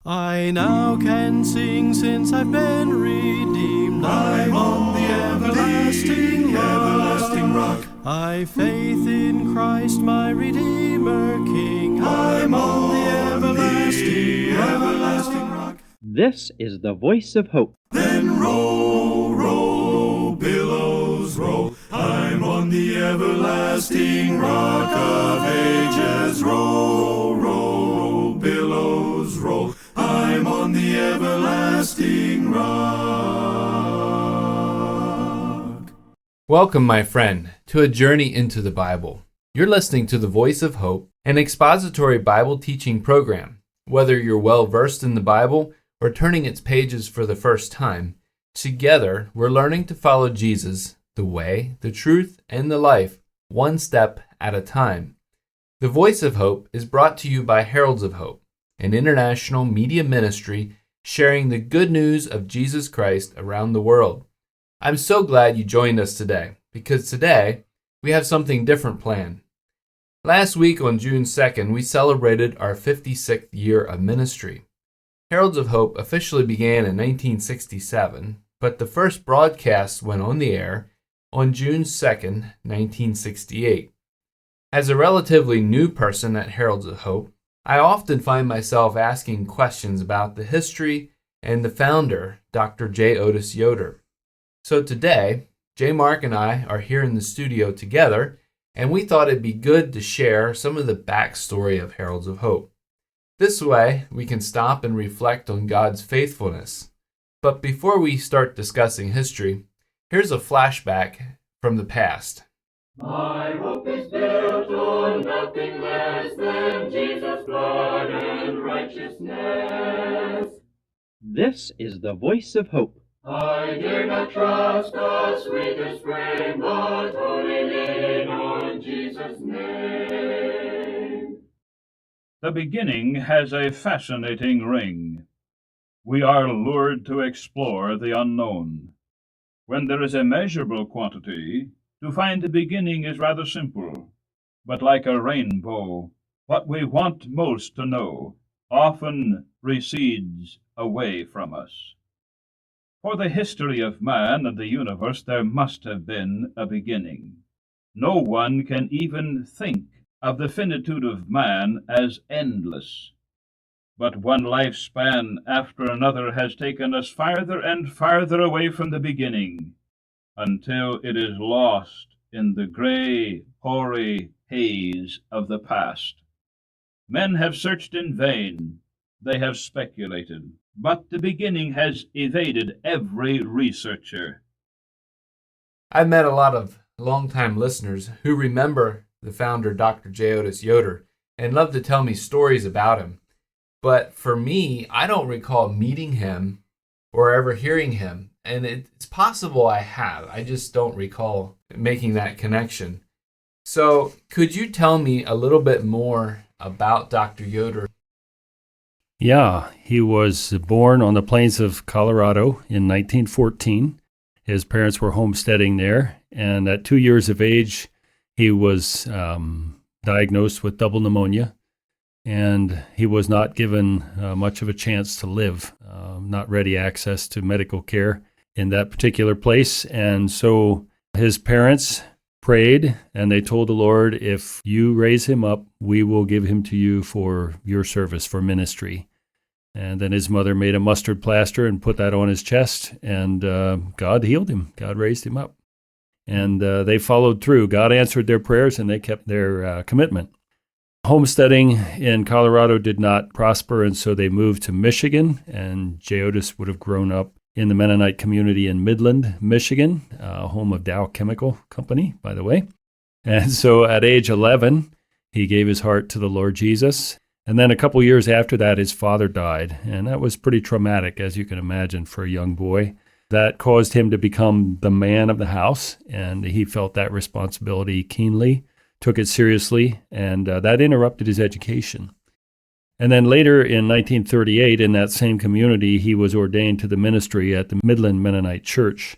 I now can sing since I've been redeemed. I'm on the everlasting rock. I've faith in Christ my Redeemer King. I'm on the everlasting rock. This is the voice of hope. Then roll, roll, billows roll. I'm on the everlasting rock of ages. Roll, roll, billows roll. I'm on the everlasting rock. Welcome, my friend, to a journey into the Bible. You're listening to The Voice of Hope, an expository Bible teaching program. Whether you're well versed in the Bible or turning its pages for the first time, together we're learning to follow Jesus, the way, the truth, and the life, one step at a time. The Voice of Hope is brought to you by Heralds of Hope, an international media ministry sharing the good news of Jesus Christ around the world. I'm so glad you joined us today, because today we have something different planned. Last week on June 2nd, we celebrated our 56th year of ministry. Heralds of Hope officially began in 1967, but the first broadcast went on the air on June 2nd, 1968. As a relatively new person at Heralds of Hope, I often find myself asking questions about the history and the founder, Dr. J. Otis Yoder. So today, J. Mark and I are here in the studio together, and we thought it'd be good to share some of the backstory of Heralds of Hope. This way, we can stop and reflect on God's faithfulness. But before we start discussing history, here's a flashback from the past. My hope is built on nothing less than Jesus' blood and righteousness. This is the voice of hope. I dare not trust the sweetest frame, but wholly lean on Jesus' name. The beginning has a fascinating ring. We are lured to explore the unknown. When there is a measurable quantity, to find the beginning is rather simple. But like a rainbow, what we want most to know often recedes away from us. For the history of man and the universe, there must have been a beginning. No one can even think of the finitude of man as endless. But one lifespan after another has taken us farther and farther away from the beginning, until it is lost in the gray, hoary haze of the past. Men have searched in vain. They have speculated, but the beginning has evaded every researcher. I've met a lot of longtime listeners who remember the founder, Dr. J. Otis Yoder, and love to tell me stories about him. But for me, I don't recall meeting him or ever hearing him. And it's possible I have. I just don't recall making that connection. So could you tell me a little bit more about Dr. Yoder? Yeah, he was born on the plains of Colorado in 1914. His parents were homesteading there, and at 2 years of age, he was diagnosed with double pneumonia, and he was not given much of a chance to live, not ready access to medical care in that particular place. And so his parents prayed, and they told the Lord, if you raise him up, we will give him to you for your service, for ministry. And then his mother made a mustard plaster and put that on his chest, and God healed him. God raised him up. And they followed through. God answered their prayers, and they kept their commitment. Homesteading in Colorado did not prosper, and so they moved to Michigan, and J. Otis would have grown up in the Mennonite community in Midland, Michigan, home of Dow Chemical Company, by the way. And so at age 11, he gave his heart to the Lord Jesus. And then a couple years after that, his father died. And that was pretty traumatic, as you can imagine, for a young boy. That caused him to become the man of the house, and he felt that responsibility keenly, took it seriously, and that interrupted his education. And then later in 1938, in that same community, he was ordained to the ministry at the Midland Mennonite Church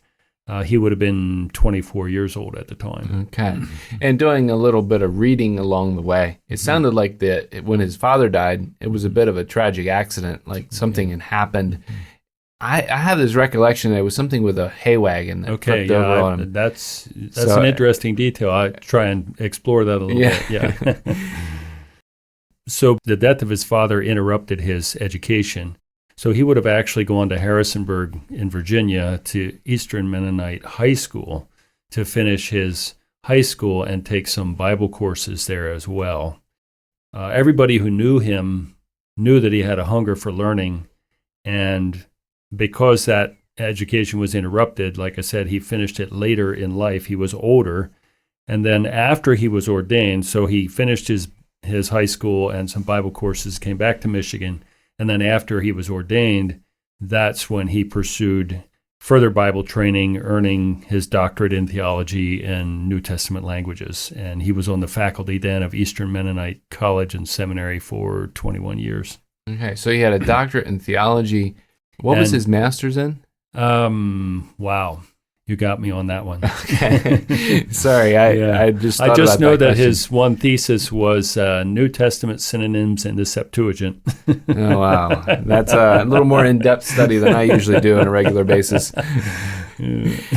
He would have been 24 years old at the time. Okay. And doing a little bit of reading along the way, it sounded like when his father died, it was a bit of a tragic accident, like something had happened. I have this recollection that it was something with a hay wagon that flipped over on him. That's an interesting detail. I try and explore that a little bit. Yeah. So the death of his father interrupted his education. So he would have actually gone to Harrisonburg in Virginia to Eastern Mennonite High School to finish his high school and take some Bible courses there as well. Everybody who knew him knew that he had a hunger for learning, and because that education was interrupted, like I said, he finished it later in life. He was older, and then after he was ordained, so he finished his high school and some Bible courses, came back to Michigan, and then after he was ordained, that's when he pursued further Bible training, earning his doctorate in theology and New Testament languages. And he was on the faculty then of Eastern Mennonite College and Seminary for 21 years. Okay, so he had a doctorate in theology. What was his master's in? Wow. You got me on that one. Okay. Sorry, I just thought I just about know that question. his one thesis was New Testament synonyms in the Septuagint. Oh, wow. That's a little more in-depth study than I usually do on a regular basis.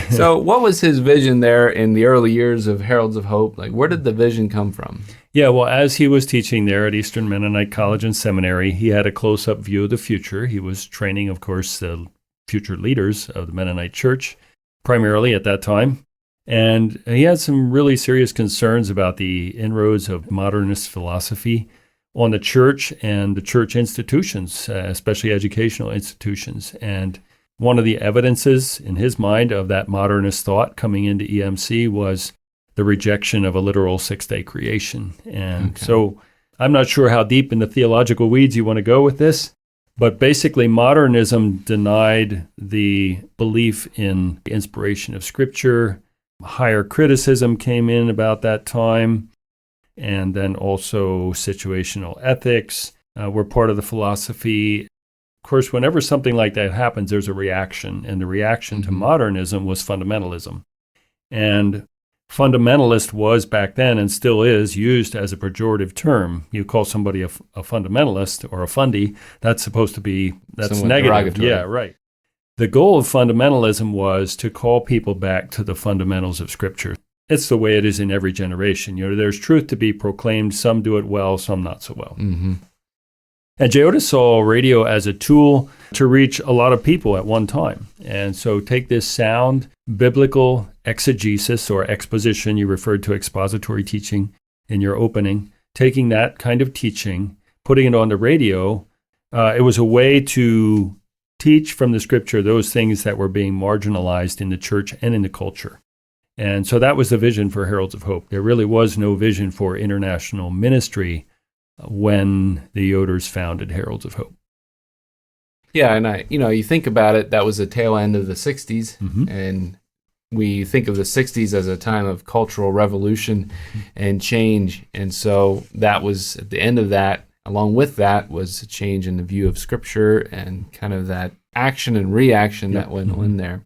So what was his vision there in the early years of Heralds of Hope? Like, where did the vision come from? Yeah, well, as he was teaching there at Eastern Mennonite College and Seminary, he had a close-up view of the future. He was training, of course, the future leaders of the Mennonite Church, primarily at that time. And he had some really serious concerns about the inroads of modernist philosophy on the church and the church institutions, especially educational institutions. And one of the evidences in his mind of that modernist thought coming into EMC was the rejection of a literal six-day creation. And so I'm not sure how deep in the theological weeds you want to go with this, but basically modernism denied the belief in the inspiration of Scripture. Higher criticism came in about that time, and then also situational ethics were part of the philosophy. Of course, whenever something like that happens, there's a reaction, and the reaction to modernism was fundamentalism. And fundamentalist was back then and still is used as a pejorative term. You call somebody a fundamentalist or a fundy, that's supposed to be, that's somewhat negative. derogatory. Yeah, right. The goal of fundamentalism was to call people back to the fundamentals of Scripture. It's the way it is in every generation. You know, there's truth to be proclaimed. Some do it well, some not so well. Mm-hmm. And J. Otis saw radio as a tool to reach a lot of people at one time. And so take this sound biblical exegesis or exposition, you referred to expository teaching in your opening, taking that kind of teaching, putting it on the radio, it was a way to teach from the Scripture those things that were being marginalized in the church and in the culture. And so that was the vision for Heralds of Hope. There really was no vision for international ministry when the Yoders founded Heralds of Hope. Yeah, and you think about it, that was the tail end of the 60s, Mm-hmm. and we think of the 60s as a time of cultural revolution and change, and so that was, at the end of that, along with that, was a change in the view of Scripture and kind of that action and reaction that went on there.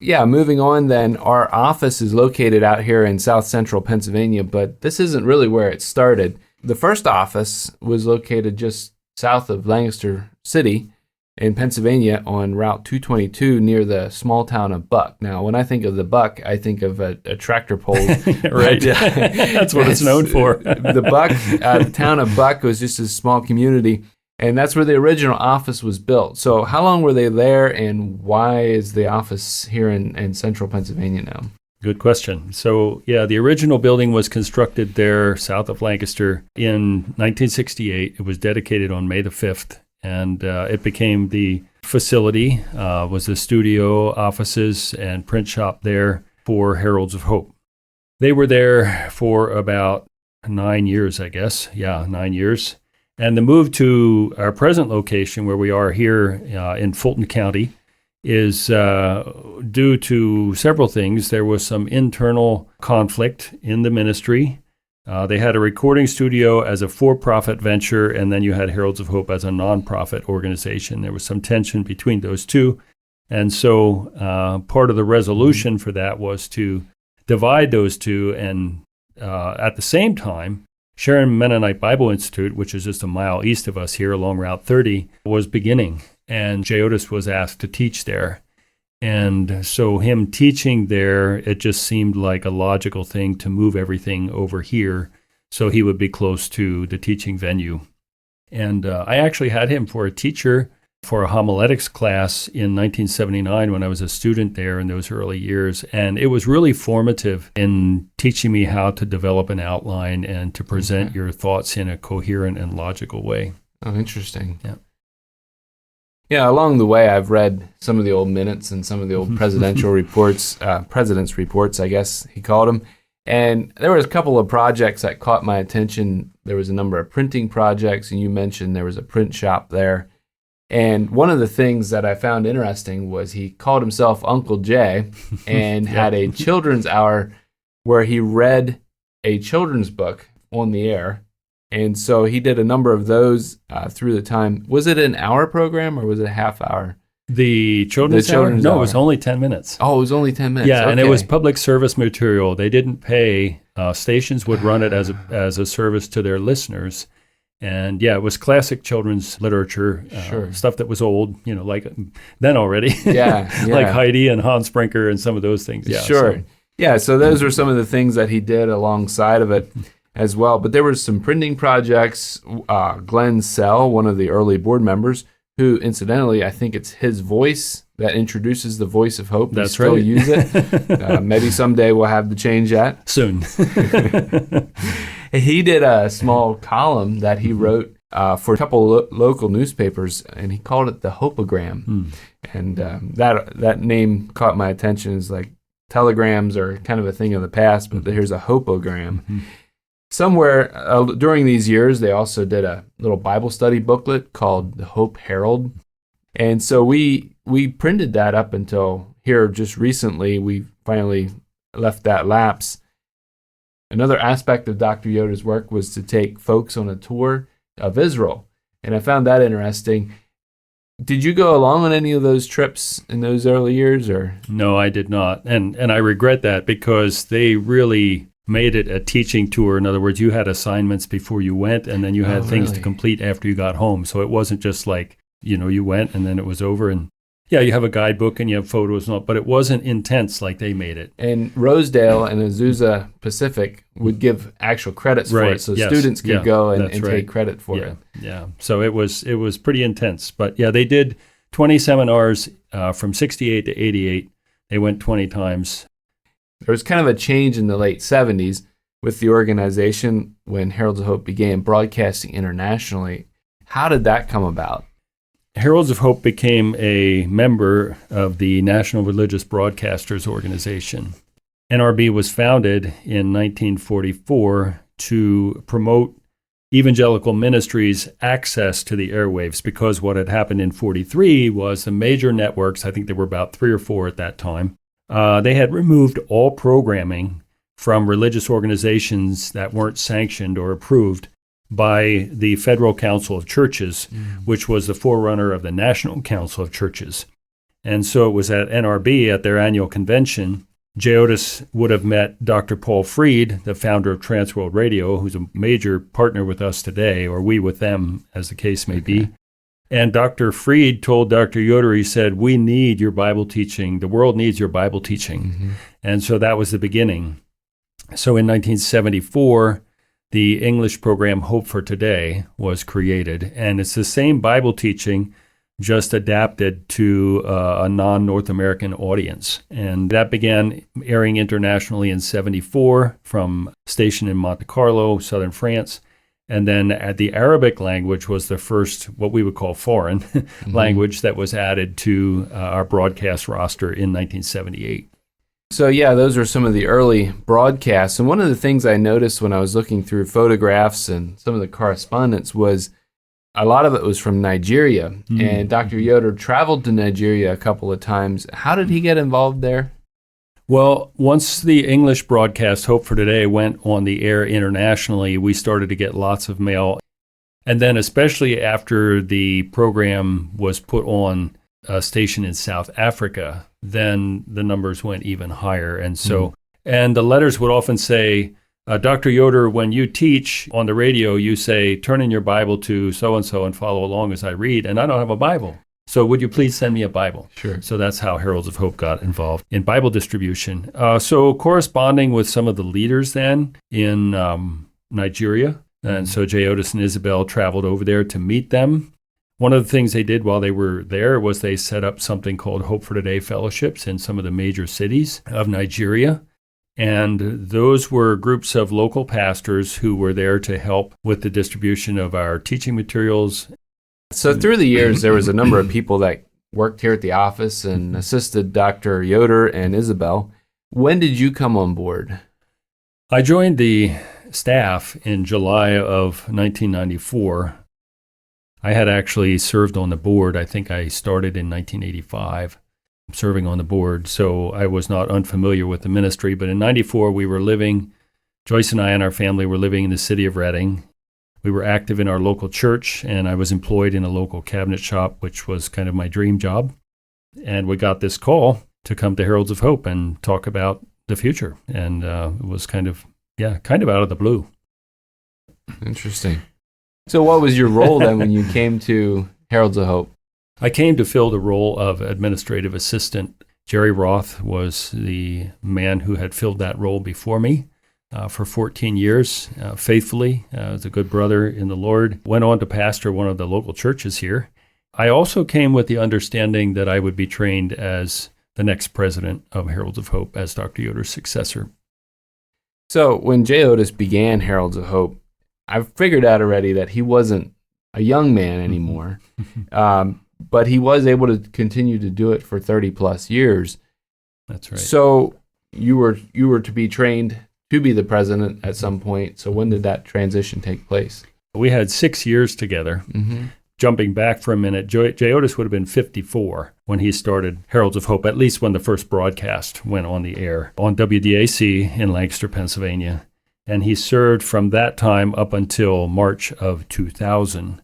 Yeah, moving on then, our office is located out here in South Central Pennsylvania, but this isn't really where it started. The first office was located just south of Lancaster City in Pennsylvania on Route 222 near the small town of Buck. Now, when I think of the Buck, I think of a tractor pull. Right. That's what it's known for. The town of Buck was just a small community, and that's where the original office was built. So how long were they there, and why is the office here in central Pennsylvania now? Good question. So, yeah, the original building was constructed there south of Lancaster in 1968. It was dedicated on May the 5th, and it became the facility, was the studio, offices, and print shop there for Heralds of Hope. They were there for about 9 years, I guess. Yeah, 9 years. And the move to our present location, where we are here in Fulton County, is due to several things. There was some internal conflict in the ministry. They had a recording studio as a for-profit venture, and then you had Heralds of Hope as a non-profit organization. There was some tension between those two. And so part of the resolution for that was to divide those two, and at the same time, Sharon Mennonite Bible Institute, which is just a mile east of us here along Route 30, was beginning, and J. Otis was asked to teach there. And so him teaching there, it just seemed like a logical thing to move everything over here so he would be close to the teaching venue. And I actually had him for a teacher for a homiletics class in 1979 when I was a student there in those early years. And it was really formative in teaching me how to develop an outline and to present your thoughts in a coherent and logical way. Oh, interesting. Yeah. Yeah, along the way, I've read some of the old minutes and some of the old presidential reports, president's reports, I guess he called them. And there was a couple of projects that caught my attention. There was a number of printing projects, and you mentioned there was a print shop there. And one of the things that I found interesting was he called himself Uncle Jay and had a children's hour where he read a children's book on the air. And so he did a number of those through the time. Was it an hour program or was it a half hour? The children's hour? No, it was only 10 minutes. Oh, it was only 10 minutes. Yeah, okay. And it was public service material. They didn't pay. Stations would run it as a service to their listeners. And yeah, it was classic children's literature, stuff that was old, like then already. Yeah. Like Heidi and Hans Brinker and some of those things. Yeah, sure. So those were some of the things that he did alongside of it as well. But there were some printing projects. Glenn Sell, one of the early board members, who incidentally, I think it's his voice that introduces the Voice of Hope. That's still right. Use it. Maybe someday we'll have to change that. Soon. He did a small column that he wrote for a couple local newspapers, and he called it the Hopogram. And that name caught my attention. As like telegrams are kind of a thing of the past, but here's a Hopogram. Somewhere during these years, they also did a little Bible study booklet called the Hope Herald. And so we printed that up until here just recently. We finally left that lapse. Another aspect of Dr. Yoder's work was to take folks on a tour of Israel. And I found that interesting. Did you go along on any of those trips in those early years? Or No, I did not. And I regret that because they really made it a teaching tour. In other words, you had assignments before you went, and then you had things to complete after you got home. So it wasn't just like, you went and then it was over. And yeah, you have a guidebook and you have photos and all, but it wasn't intense like they made it. And Rosedale and Azusa Pacific would give actual credits for it, so students could go and take credit for it. Yeah, so it was pretty intense. But yeah, they did 20 seminars from 68 to 88. They went 20 times. There was kind of a change in the late 70s with the organization when Heralds of Hope began broadcasting internationally. How did that come about? Heralds of Hope became a member of the National Religious Broadcasters Organization. NRB was founded in 1944 to promote evangelical ministries' access to the airwaves, because what had happened in 43 was the major networks, I think there were about 3 or 4 at that time, they had removed all programming from religious organizations that weren't sanctioned or approved by the Federal Council of Churches, which was the forerunner of the National Council of Churches. And so it was at NRB, at their annual convention, J. Otis would have met Dr. Paul Freed, the founder of Transworld Radio, who's a major partner with us today, or we with them, as the case may be. And Dr. Freed told Dr. Yoder, he said, "We need your Bible teaching. The world needs your Bible teaching." And so that was the beginning. So in 1974, the English program Hope for Today was created, and it's the same Bible teaching, just adapted to a non-North American audience. And that began airing internationally in 74 from a station in Monte Carlo, southern France. And then the Arabic language was the first, what we would call foreign language, that was added to our broadcast roster in 1978. So yeah, those are some of the early broadcasts. And one of the things I noticed when I was looking through photographs and some of the correspondence was a lot of it was from Nigeria. And Dr. Yoder traveled to Nigeria a couple of times. How did he get involved there? Well, once the English broadcast Hope for Today went on the air internationally, we started to get lots of mail. And then especially after the program was put on station in South Africa, then the numbers went even higher. And so, and the letters would often say, Dr. Yoder, when you teach on the radio, you say, turn in your Bible to so-and-so and follow along as I read, and I don't have a Bible. So would you please send me a Bible? Sure. So that's how Heralds of Hope got involved in Bible distribution. So corresponding with some of the leaders then in Nigeria. And so J. Otis and Isabel traveled over there to meet them. One of the things they did while they were there was they set up something called Hope for Today fellowships in some of the major cities of Nigeria. And those were groups of local pastors who were there to help with the distribution of our teaching materials. So through the years, there was a number of people that worked here at the office and assisted Dr. Yoder and Isabel. When did you come on board? I joined the staff in July of 1994. I had actually served on the board. I think I started in 1985, serving on the board. So I was not unfamiliar with the ministry. But in 94, we were living, Joyce and I and our family were living in the city of Reading. We were active in our local church, and I was employed in a local cabinet shop, which was kind of my dream job. And we got this call to come to Heralds of Hope and talk about the future. And it was kind of out of the blue. Interesting. So what was your role then when you came to Heralds of Hope? I came to fill the role of administrative assistant. Jerry Roth was the man who had filled that role before me. For 14 years, faithfully, as a good brother in the Lord, went on to pastor one of the local churches here. I also came with the understanding that I would be trained as the next president of Heralds of Hope as Dr. Yoder's successor. So when J. Otis began Heralds of Hope, I figured out already that he wasn't a young man anymore, but he was able to continue to do it for 30 plus years. That's right. So you were to be trained to be the president at some point. So when did that transition take place? We had 6 years together. Mm-hmm. Jumping back for a minute, J. Otis would have been 54 when he started Heralds of Hope, at least when the first broadcast went on the air on WDAC in Lancaster, Pennsylvania. And he served from that time up until March of 2000,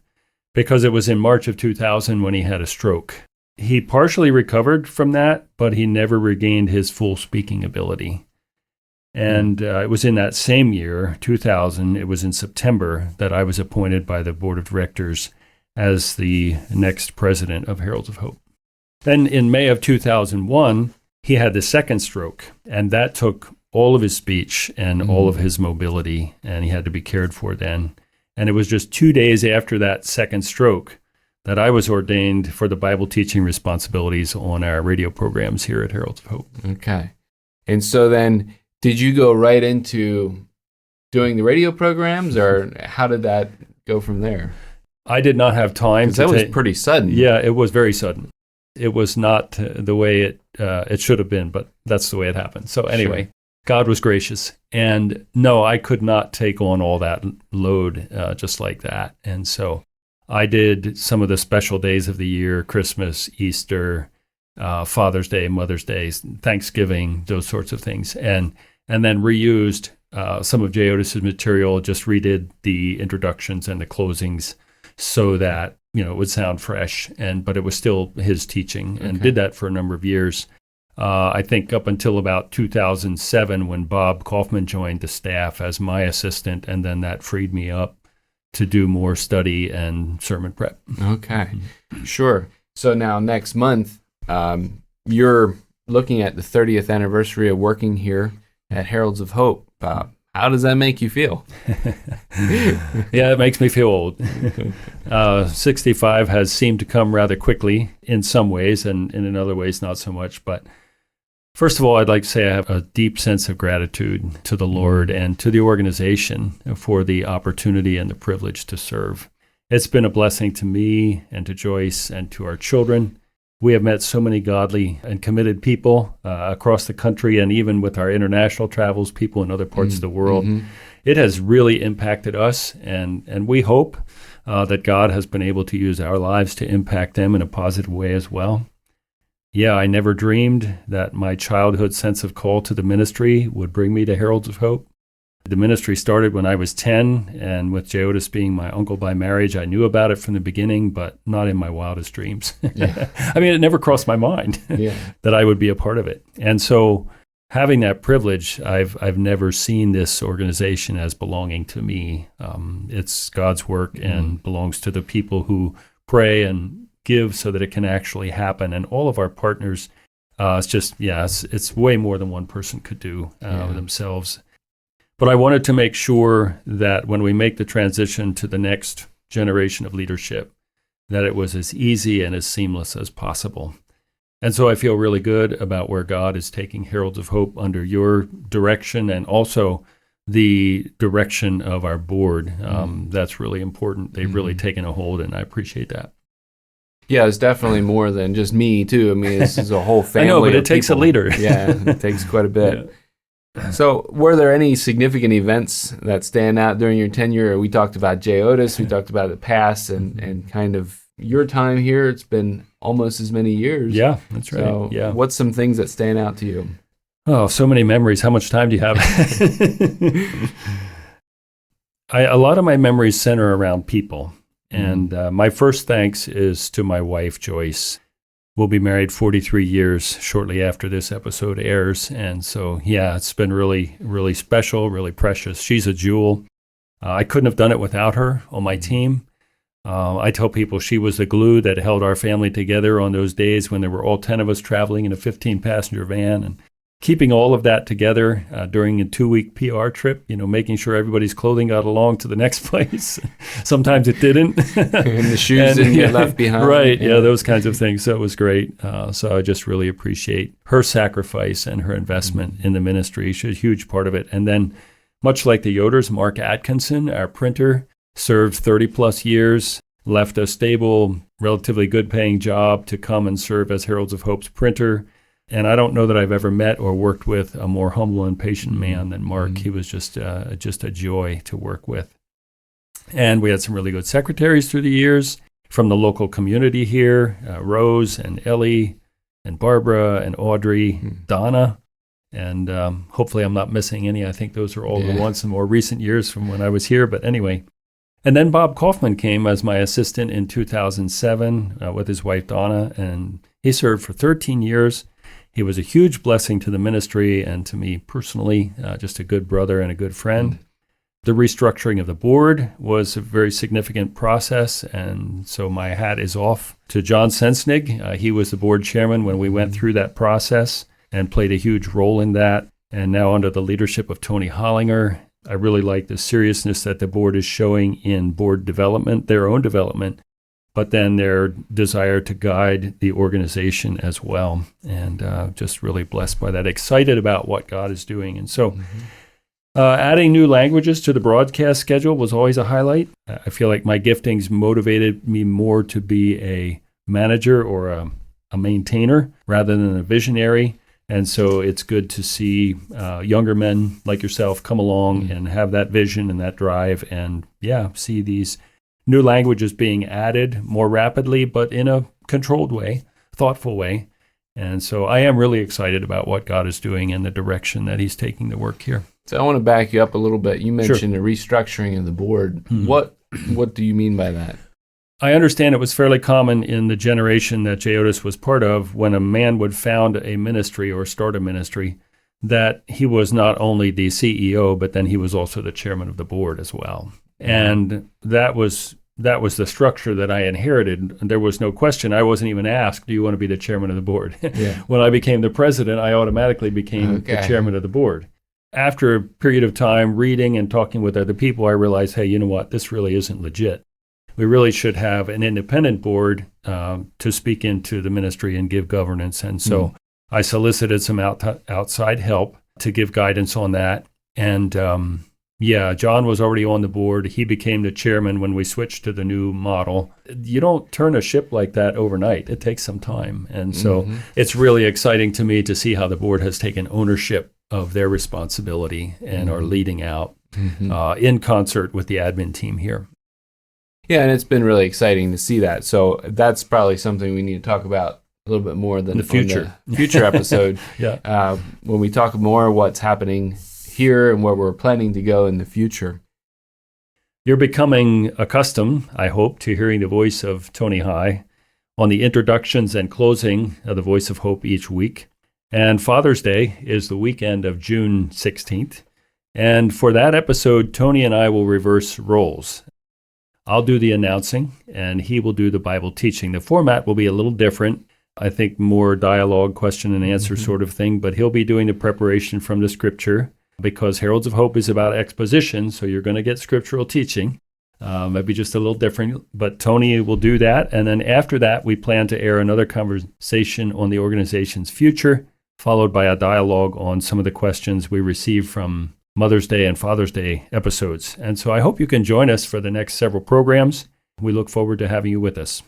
because it was in March of 2000 when he had a stroke. He partially recovered from that, but he never regained his full speaking ability. And it was in that same year, 2000, it was in September, that I was appointed by the board of directors as the next president of Heralds of Hope. Then in May of 2001, he had the second stroke, and that took all of his speech and all of his mobility, and he had to be cared for then. And it was just 2 days after that second stroke that I was ordained for the Bible teaching responsibilities on our radio programs here at Heralds of Hope. Okay. And so then, did you go right into doing the radio programs, or how did that go from there? I did not have time. That was pretty sudden. Yeah, it was very sudden. It was not the way it should have been, but that's the way it happened. So anyway, sure. God was gracious. And no, I could not take on all that load just like that. And so I did some of the special days of the year, Christmas, Easter, Father's Day, Mother's Day, Thanksgiving, those sorts of things. And then reused some of J. Otis's material, just redid the introductions and the closings so that, it would sound fresh, but it was still his teaching, and did that for a number of years. I think up until about 2007 when Bob Kaufman joined the staff as my assistant, and then that freed me up to do more study and sermon prep. Okay, sure. So now next month, you're looking at the 30th anniversary of working here at Heralds of Hope. How does that make you feel? Yeah, it makes me feel old. 65 has seemed to come rather quickly in some ways, and in other ways not so much. But first of all, I'd like to say I have a deep sense of gratitude to the Lord and to the organization for the opportunity and the privilege to serve. It's been a blessing to me and to Joyce and to our children. We have met so many godly and committed people across the country, and even with our international travels, people in other parts of the world. It has really impacted us, and we hope that God has been able to use our lives to impact them in a positive way as well. Yeah, I never dreamed that my childhood sense of call to the ministry would bring me to Heralds of Hope. The ministry started when I was 10, and with J. Otis being my uncle by marriage, I knew about it from the beginning, but not in my wildest dreams. Yeah. I mean, it never crossed my mind that I would be a part of it. And so having that privilege, I've never seen this organization as belonging to me. It's God's work and belongs to the people who pray and give so that it can actually happen. And all of our partners, it's way more than one person could do themselves. But I wanted to make sure that when we make the transition to the next generation of leadership, that it was as easy and as seamless as possible. And so I feel really good about where God is taking Heralds of Hope under your direction and also the direction of our board. That's really important. They've really taken a hold, and I appreciate that. Yeah, it's definitely more than just me, too. I mean, this is a whole family. I know, but of it takes people. a leader. Yeah, it takes quite a bit. Yeah. So were there any significant events that stand out during your tenure? We talked about J. Otis, we talked about the past and kind of your time here. It's been almost as many years. Yeah, that's right. So what's some things that stand out to you? Oh, so many memories. How much time do you have? A lot of my memories center around people. And my first thanks is to my wife, Joyce. We'll be married 43 years shortly after this episode airs. And so, it's been really, really special, really precious. She's a jewel. I couldn't have done it without her on my team. I tell people she was the glue that held our family together on those days when there were all 10 of us traveling in a 15-passenger van. And keeping all of that together during a 2-week PR trip, making sure everybody's clothing got along to the next place. Sometimes it didn't. And the shoes didn't get left behind. Right, those kinds of things. So it was great. So I just really appreciate her sacrifice and her investment in the ministry. She's a huge part of it. And then, much like the Yoders, Mark Atkinson, our printer, served 30-plus years, left a stable, relatively good-paying job to come and serve as Heralds of Hope's printer. And I don't know that I've ever met or worked with a more humble and patient man than Mark. He was just a joy to work with. And we had some really good secretaries through the years from the local community here, Rose and Ellie and Barbara and Audrey, Donna. And hopefully I'm not missing any. I think those are all the ones in more recent years from when I was here. But anyway. And then Bob Kaufman came as my assistant in 2007 with his wife, Donna. And he served for 13 years. He was a huge blessing to the ministry and to me personally, just a good brother and a good friend. The restructuring of the board was a very significant process, and so my hat is off to John Sensnig. He was the board chairman when we went through that process and played a huge role in that. And now under the leadership of Tony Hollinger, I really like the seriousness that the board is showing in board development, their own development, but then their desire to guide the organization as well. And just really blessed by that, excited about what God is doing. And so adding new languages to the broadcast schedule was always a highlight. I feel like my giftings motivated me more to be a manager or a maintainer rather than a visionary. And so it's good to see younger men like yourself come along and have that vision and that drive and, see these new languages being added more rapidly, but in a controlled way, thoughtful way. And so I am really excited about what God is doing and the direction that he's taking the work here. So I want to back you up a little bit. You mentioned the restructuring of the board. What do you mean by that? I understand it was fairly common in the generation that J. Otis was part of when a man would found a ministry or start a ministry, that he was not only the CEO, but then he was also the chairman of the board as well. And that was the structure that I inherited. There was no question. I wasn't even asked, do you want to be the chairman of the board? When I became the president, I automatically became the chairman of the board. After a period of time reading and talking with other people, I realized, hey, you know what? This really isn't legit. We really should have an independent board to speak into the ministry and give governance. And so I solicited some outside help to give guidance on that. And John was already on the board. He became the chairman when we switched to the new model. You don't turn a ship like that overnight. It takes some time. And so it's really exciting to me to see how the board has taken ownership of their responsibility and are leading out in concert with the admin team here. Yeah, and it's been really exciting to see that. So that's probably something we need to talk about a little bit more than in the future episode. Yeah. When we talk more what's happening here and where we're planning to go in the future. You're becoming accustomed, I hope, to hearing the voice of Tony High on the introductions and closing of the Voice of Hope each week. And Father's Day is the weekend of June 16th. And for that episode, Tony and I will reverse roles. I'll do the announcing, and he will do the Bible teaching. The format will be a little different. I think more dialogue, question and answer sort of thing, but he'll be doing the preparation from the scripture because Heralds of Hope is about exposition, so you're going to get scriptural teaching. Maybe just a little different, but Tony will do that. And then after that, we plan to air another conversation on the organization's future, followed by a dialogue on some of the questions we received from Mother's Day and Father's Day episodes. And so I hope you can join us for the next several programs. We look forward to having you with us.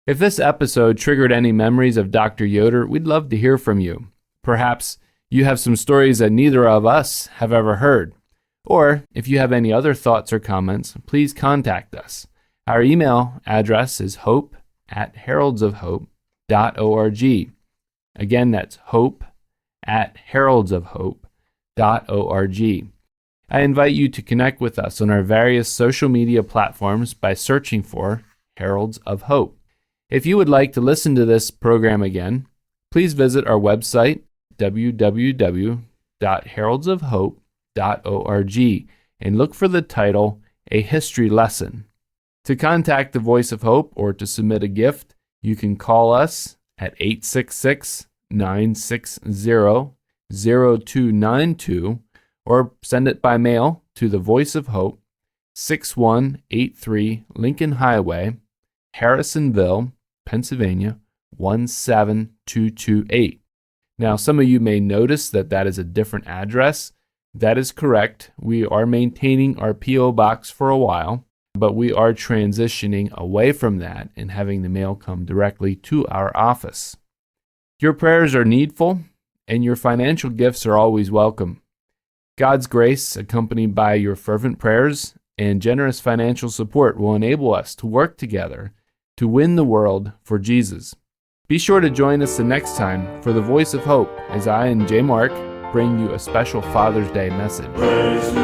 If this episode triggered any memories of Dr. Yoder, we'd love to hear from you. Perhaps you have some stories that neither of us have ever heard. Or if you have any other thoughts or comments, please contact us. Our email address is hope@heraldsofhope.org. Again, that's hope@heraldsofhope.org. I invite you to connect with us on our various social media platforms by searching for Heralds of Hope. If you would like to listen to this program again, please visit our website, www.heraldsofhope.org, and look for the title, A History Lesson. To contact the Voice of Hope or to submit a gift, you can call us at 866-960-0292 or send it by mail to the Voice of Hope, 6183 Lincoln Highway, Harrisonville, Pennsylvania, 17228. Now, some of you may notice that is a different address. That is correct. We are maintaining our P.O. box for a while, but we are transitioning away from that and having the mail come directly to our office. Your prayers are needful, and your financial gifts are always welcome. God's grace, accompanied by your fervent prayers and generous financial support, will enable us to work together to win the world for Jesus. Be sure to join us the next time for the Voice of Hope as I and J. Mark bring you a special Father's Day message. Praise to the